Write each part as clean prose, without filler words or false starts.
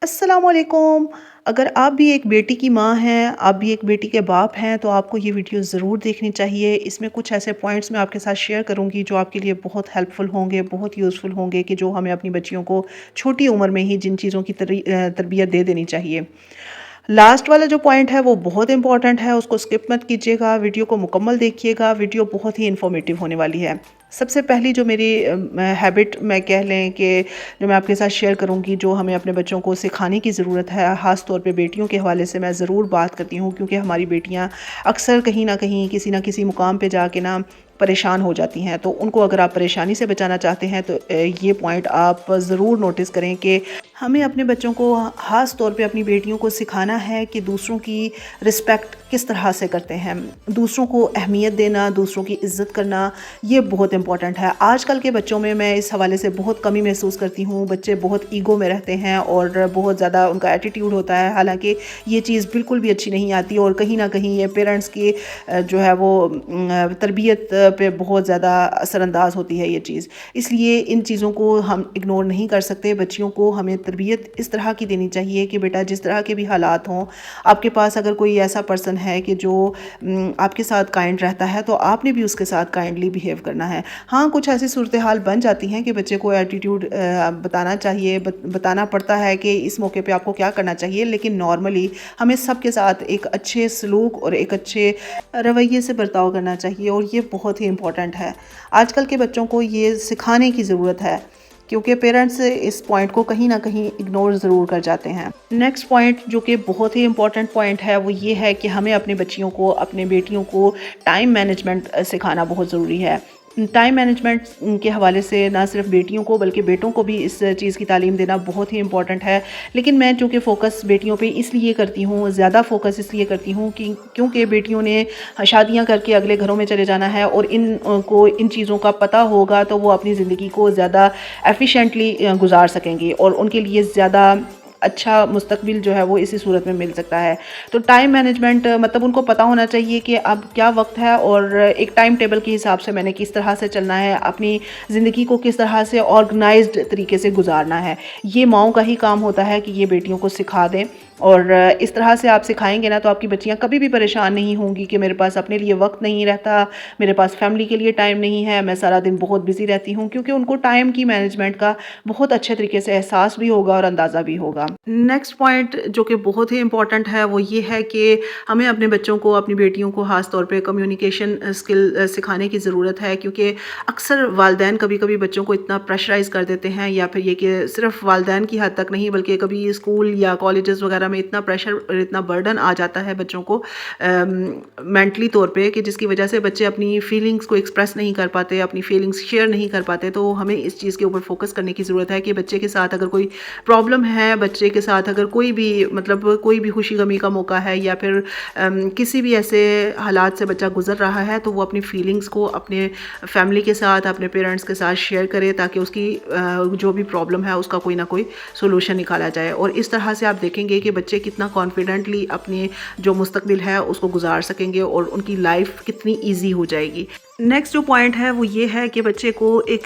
अस्सलाम वालेकुम। अगर आप भी एक बेटी की माँ हैं, आप भी एक बेटी के बाप हैं, तो आपको ये वीडियो ज़रूर देखनी चाहिए। इसमें कुछ ऐसे पॉइंट्स मैं आपके साथ शेयर करूँगी जो आपके लिए बहुत हेल्पफुल होंगे, बहुत यूज़फुल होंगे कि जो हमें अपनी बच्चियों को छोटी उम्र में ही जिन चीज़ों की तरबियत दे देनी चाहिए। लास्ट वाला जो पॉइंट है वो बहुत इंपॉर्टेंट है, उसको स्किप मत कीजिएगा, वीडियो को मुकम्मल देखिएगा, वीडियो बहुत ही इन्फॉर्मेटिव होने वाली है। सबसे पहली जो मेरी हैबिट मैं कह लें कि जो मैं आपके साथ शेयर करूंगी, जो हमें अपने बच्चों को सिखाने की ज़रूरत है, ख़ास तौर पे बेटियों के हवाले से मैं ज़रूर बात करती हूँ, क्योंकि हमारी बेटियाँ अक्सर कहीं ना कहीं किसी ना किसी मुकाम पे जाके ना परेशान हो जाती हैं। तो उनको अगर आप परेशानी से बचाना चाहते हैं तो ये पॉइंट आप ज़रूर नोटिस करें कि हमें अपने बच्चों को, ख़ास तौर पे अपनी बेटियों को सिखाना है कि दूसरों की रिस्पेक्ट किस तरह से करते हैं, दूसरों को अहमियत देना, दूसरों की इज़्ज़त करना, ये बहुत इंपॉर्टेंट है। आजकल के बच्चों में मैं इस हवाले से बहुत कमी महसूस करती हूँ। बच्चे बहुत ईगो में रहते हैं और बहुत ज़्यादा उनका एटीट्यूड होता है, हालांकि ये चीज़ बिल्कुल भी अच्छी नहीं आती और कहीं ना कहीं ये पेरेंट्स की जो है वो तरबियत पे बहुत ज़्यादा असरअंदाज होती है ये चीज़। इसलिए इन चीज़ों को हम इग्नोर नहीं कर सकते। बच्चियों को हमें तरबियत इस तरह की देनी चाहिए कि बेटा, जिस तरह के भी हालात हों, आपके पास अगर कोई ऐसा पर्सन है कि जो आपके साथ काइंड रहता है, तो आपने भी उसके साथ काइंडली बिहेव करना है। हाँ, कुछ ऐसी सूरत हाल बन जाती हैं कि बच्चे को एटीट्यूड बताना चाहिए, बताना पड़ता है कि इस मौके पे आपको क्या करना चाहिए, लेकिन नॉर्मली हमें सबके साथ एक अच्छे सलूक और एक अच्छे रवैये से बर्ताव करना चाहिए, और ये बहुत ही इम्पोर्टेंट है। आजकल के बच्चों को ये सिखाने की ज़रूरत है, क्योंकि पेरेंट्स इस पॉइंट को कहीं ना कहीं इग्नोर ज़रूर कर जाते हैं। नेक्स्ट पॉइंट जो कि बहुत ही इंपॉर्टेंट पॉइंट है वो ये है कि हमें अपने बच्चियों को, अपने बेटियों को टाइम मैनेजमेंट सिखाना बहुत ज़रूरी है। टाइम मैनेजमेंट के हवाले से ना सिर्फ बेटियों को बल्कि बेटों को भी इस चीज़ की तालीम देना बहुत ही इंपॉर्टेंट है। लेकिन मैं चूँकि फ़ोकस बेटियों पे इसलिए करती हूँ, ज़्यादा फ़ोकस इसलिए करती हूँ कि क्योंकि बेटियों ने शादियाँ करके अगले घरों में चले जाना है, और को इन चीज़ों का पता होगा तो वो अपनी ज़िंदगी को ज़्यादा एफिशिएंटली गुजार सकेंगी, और उनके लिए ज़्यादा अच्छा मुस्तकबिल जो है वो इसी सूरत में मिल सकता है। तो टाइम मैनेजमेंट मतलब उनको पता होना चाहिए कि अब क्या वक्त है, और एक टाइम टेबल के हिसाब से मैंने किस तरह से चलना है, अपनी ज़िंदगी को किस तरह से ऑर्गेनाइज्ड तरीके से गुजारना है। ये माँओं का ही काम होता है कि ये बेटियों को सिखा दें, और इस तरह से आप सिखाएंगे ना तो आपकी बच्चियां कभी भी परेशान नहीं होंगी कि मेरे पास अपने लिए वक्त नहीं रहता, मेरे पास फैमिली के लिए टाइम नहीं है, मैं सारा दिन बहुत बिजी रहती हूँ, क्योंकि उनको टाइम की मैनेजमेंट का बहुत अच्छे तरीके से एहसास भी होगा और अंदाज़ा भी होगा। नेक्स्ट पॉइंट जो कि बहुत ही इंपॉर्टेंट है वो ये है कि हमें अपने बच्चों को, अपनी बेटियों को ख़ास तौर पे कम्युनिकेशन स्किल सिखाने की ज़रूरत है, क्योंकि अक्सर वालिदैन कभी कभी बच्चों को इतना प्रेशराइज़ कर देते हैं, या फिर ये कि सिर्फ वालिदैन की हद तक नहीं बल्कि कभी स्कूल या कॉलेजेस वगैरह में इतना प्रेशर और इतना बर्डन आ जाता है बच्चों को मेंटली तौर पे, कि जिसकी वजह से बच्चे अपनी फीलिंग्स को एक्सप्रेस नहीं कर पाते, अपनी फीलिंग्स शेयर नहीं कर पाते। तो हमें इस चीज़ के ऊपर फोकस करने की ज़रूरत है कि बच्चे के साथ अगर कोई प्रॉब्लम है, बच्चे के साथ अगर कोई भी मतलब कोई भी खुशी गमी का मौका है, या फिर किसी भी ऐसे हालात से बच्चा गुजर रहा है, तो वो अपनी फीलिंग्स को अपने फैमिली के साथ, अपने पेरेंट्स के साथ शेयर करे, ताकि उसकी जो भी प्रॉब्लम है उसका कोई ना कोई सोल्यूशन निकाला जाए। और इस तरह से आप देखेंगे कि बच्चे कितना कॉन्फिडेंटली अपने जो मुस्तकबिल है उसको गुजार सकेंगे, और उनकी लाइफ कितनी ईजी हो जाएगी। नेक्स्ट जो पॉइंट है वो ये है कि बच्चे को एक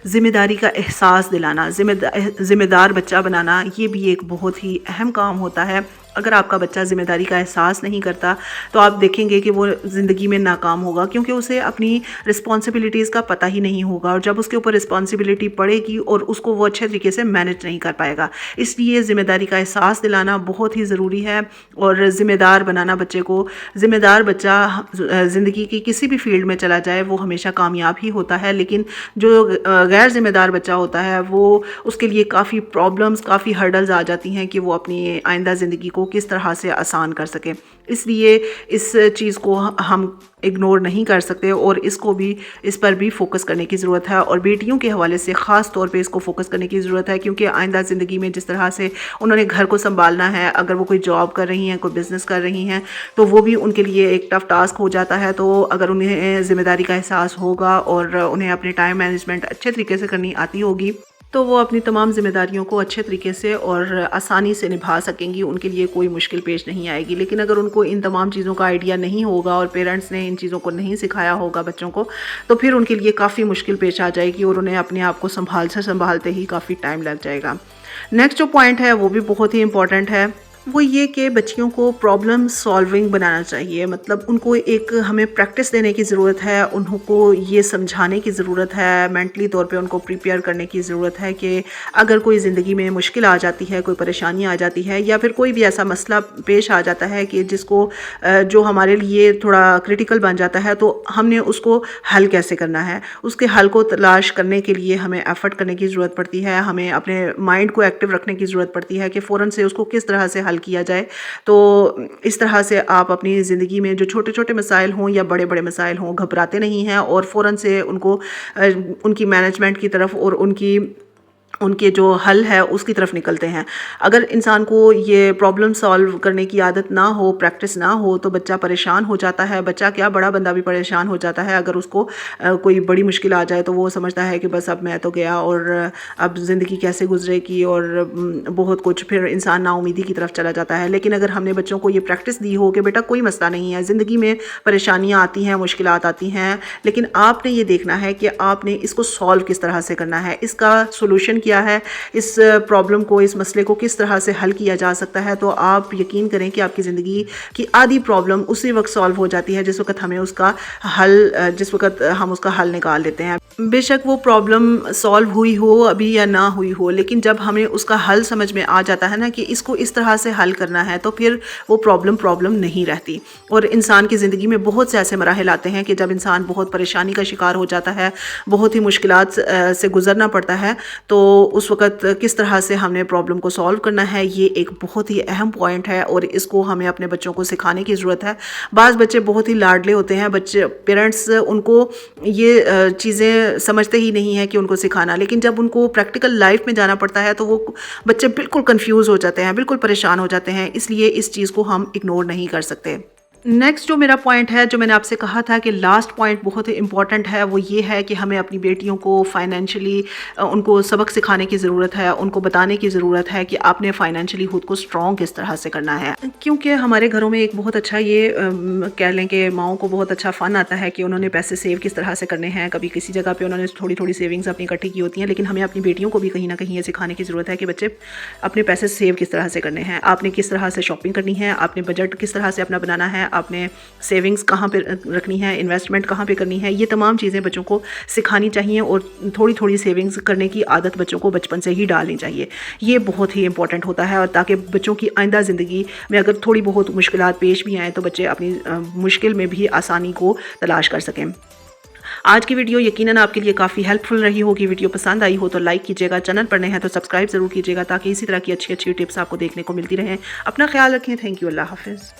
ज़िम्मेदारी का एहसास दिलाना, ज़िम्मेदार बच्चा बनाना, ये भी एक बहुत ही अहम काम होता है। अगर आपका बच्चा ज़िम्मेदारी का एहसास नहीं करता तो आप देखेंगे कि वो ज़िंदगी में नाकाम होगा, क्योंकि उसे अपनी रिस्पॉन्सिबिलिटीज़ का पता ही नहीं होगा, और जब उसके ऊपर रिस्पॉन्सिबिलिटी पड़ेगी और उसको वो अच्छे तरीके से मैनेज नहीं कर पाएगा। इसलिए ज़िम्मेदारी का एहसास दिलाना बहुत ही ज़रूरी है, और ज़िम्मेदार बनाना बच्चे को। ज़िम्मेदार बच्चा ज़िंदगी की किसी भी फील्ड में चला जाए वो हमेशा कामयाब ही होता है, लेकिन जो गैर ज़िम्मेदार बच्चा होता है वो उसके लिए काफ़ी प्रॉब्लम्स, काफ़ी हर्डल्स आ जाती हैं कि वो अपनी आइंदा ज़िंदगी को किस तरह से आसान कर सके। इसलिए इस चीज़ को हम इग्नोर नहीं कर सकते, और इसको भी, इस पर भी फोकस करने की ज़रूरत है, और बेटियों के हवाले से ख़ास तौर पे इसको फोकस करने की ज़रूरत है, क्योंकि आइंदा ज़िंदगी में जिस तरह से उन्होंने घर को संभालना है, अगर वो कोई जॉब कर रही हैं, कोई बिज़नेस कर रही हैं, तो वो भी उनके लिए एक टफ़ टास्क हो जाता है। तो अगर उन्हें ज़िम्मेदारी का एहसास होगा और उन्हें अपने टाइम मैनेजमेंट अच्छे तरीके से करनी आती होगी, तो वो अपनी तमाम ज़िम्मेदारियों को अच्छे तरीके से और आसानी से निभा सकेंगी, उनके लिए कोई मुश्किल पेश नहीं आएगी। लेकिन अगर उनको इन तमाम चीज़ों का आइडिया नहीं होगा और पेरेंट्स ने इन चीज़ों को नहीं सिखाया होगा बच्चों को, तो फिर उनके लिए काफ़ी मुश्किल पेश आ जाएगी, और उन्हें अपने आप को संभालते ही काफ़ी टाइम लग जाएगा। نیکسٹ جو پوائنٹ ہے وہ بھی بہت ہی امپورٹنٹ ہے، وہ یہ کہ بچیوں کو پرابلم سالونگ بنانا چاہیے، مطلب ان کو ایک ہمیں پریکٹس دینے کی ضرورت ہے، ان کو یہ سمجھانے کی ضرورت ہے، مینٹلی طور پہ ان کو پریپیئر کرنے کی ضرورت ہے کہ اگر کوئی زندگی میں مشکل آ جاتی ہے، کوئی پریشانی آ جاتی ہے، یا پھر کوئی بھی ایسا مسئلہ پیش آ جاتا ہے کہ جس کو جو ہمارے لیے تھوڑا کریٹیکل بن جاتا ہے، تو ہم نے اس کو حل کیسے کرنا ہے، اس کے حل کو تلاش کرنے کے لیے ہمیں ایفرٹ کرنے کی ضرورت پڑتی ہے، ہمیں اپنے مائنڈ کو ایکٹیو رکھنے کی ضرورت پڑتی ہے کہ فوراً سے اس کو کس طرح سے حل کیا جائے۔ تو اس طرح سے آپ اپنی زندگی میں جو چھوٹے چھوٹے مسائل ہوں یا بڑے بڑے مسائل ہوں، گھبراتے نہیں ہیں اور فوراً سے ان کو ان کی مینجمنٹ کی طرف اور ان کے جو حل ہے اس کی طرف نکلتے ہیں۔ اگر انسان کو یہ پرابلم سالو کرنے کی عادت نہ ہو، پریکٹس نہ ہو، تو بچہ پریشان ہو جاتا ہے، بچہ کیا بڑا بندہ بھی پریشان ہو جاتا ہے۔ اگر اس کو کوئی بڑی مشکل آ جائے تو وہ سمجھتا ہے کہ بس اب میں تو گیا اور اب زندگی کیسے گزرے گی، اور بہت کچھ، پھر انسان نا امیدی کی طرف چلا جاتا ہے۔ لیکن اگر ہم نے بچوں کو یہ پریکٹس دی ہو کہ بیٹا کوئی مسئلہ نہیں ہے، زندگی میں پریشانیاں آتی ہیں، مشکلات آتی ہیں، لیکن آپ نے یہ دیکھنا ہے کہ آپ نے اس کو سالو کس طرح سے کرنا ہے، اس کا سولوشن کیا ہے، اس پرابلم کو، اس مسئلے کو کس طرح سے حل کیا جا سکتا ہے، تو آپ یقین کریں کہ آپ کی زندگی کی آدھی پرابلم اسی وقت سالو ہو جاتی ہے جس وقت ہمیں اس کا حل نکال لیتے ہیں۔ بے شک وہ پرابلم سالو ہوئی ہو ابھی یا نہ ہوئی ہو، لیکن جب ہمیں اس کا حل سمجھ میں آ جاتا ہے نا کہ اس کو اس طرح سے حل کرنا ہے، تو پھر وہ پرابلم نہیں رہتی۔ اور انسان کی زندگی میں بہت سے ایسے مراحل آتے ہیں کہ جب انسان بہت پریشانی کا شکار ہو جاتا ہے، بہت ہی مشکلات سے گزرنا پڑتا ہے، تو اس وقت کس طرح سے ہم نے پرابلم کو سالو کرنا ہے، یہ ایک بہت ہی اہم پوائنٹ ہے، اور اس کو ہمیں اپنے بچوں کو سکھانے کی ضرورت ہے۔ بعض بچے بہت ہی لاڈلے ہوتے ہیں، پیرنٹس ان کو یہ چیزیں سمجھتے ہی نہیں ہیں کہ ان کو سکھانا، لیکن جب ان کو پریکٹیکل لائف میں جانا پڑتا ہے تو وہ بچے بالکل کنفیوز ہو جاتے ہیں، بالکل پریشان ہو جاتے ہیں، اس لیے اس چیز کو ہم اگنور نہیں کر سکتے۔ نیکسٹ جو میرا پوائنٹ ہے، جو میں نے آپ سے کہا تھا کہ لاسٹ پوائنٹ بہت امپورٹنٹ ہے، وہ یہ ہے کہ ہمیں اپنی بیٹیوں کو فائنینشلی ان کو سبق سکھانے کی ضرورت ہے، ان کو بتانے کی ضرورت ہے کہ آپ نے فائنینشلی خود کو اسٹرانگ کس طرح سے کرنا ہے، کیونکہ ہمارے گھروں میں ایک بہت اچھا یہ کہہ لیں کہ ماؤں کو بہت اچھا فن آتا ہے کہ انہوں نے پیسے سیو کس طرح سے کرنے ہیں، کبھی کسی جگہ پہ انہوں نے تھوڑی تھوڑی سیونگز اپنی اکٹھی کی ہوتی ہیں، لیکن ہمیں اپنی بیٹیوں کو بھی کہیں نہ کہیں یہ سکھانے کی ضرورت ہے کہ بچے اپنے پیسے سیو کس طرح سے کرنے ہیں، آپ نے کس طرح سے شاپنگ کرنی ہے، آپ نے بجٹ کس طرح سے اپنا بنانا ہے، آپ نے سیونگز کہاں پہ رکھنی ہے، انویسٹمنٹ کہاں پہ کرنی ہے، یہ تمام چیزیں بچوں کو سکھانی چاہیے، اور تھوڑی تھوڑی سیونگز کرنے کی عادت بچوں کو بچپن سے ہی ڈالنی چاہیے۔ یہ بہت ہی امپورٹنٹ ہوتا ہے، اور تاکہ بچوں کی آئندہ زندگی میں اگر تھوڑی بہت مشکلات پیش بھی آئیں تو بچے اپنی مشکل میں بھی آسانی کو تلاش کر سکیں۔ آج کی ویڈیو یقیناً آپ کے لیے کافی ہیلپ فل رہی ہوگی۔ ویڈیو پسند آئی ہو تو لائک کیجیے گا، چینل پر نئے ہیں تو سبسکرائب ضرور کیجیے گا تاکہ اسی طرح کی اچھی ٹپس آپ کو دیکھنے کو ملتی رہیں۔ اپنا خیال رکھیں، تھینک یو، اللہ حافظ۔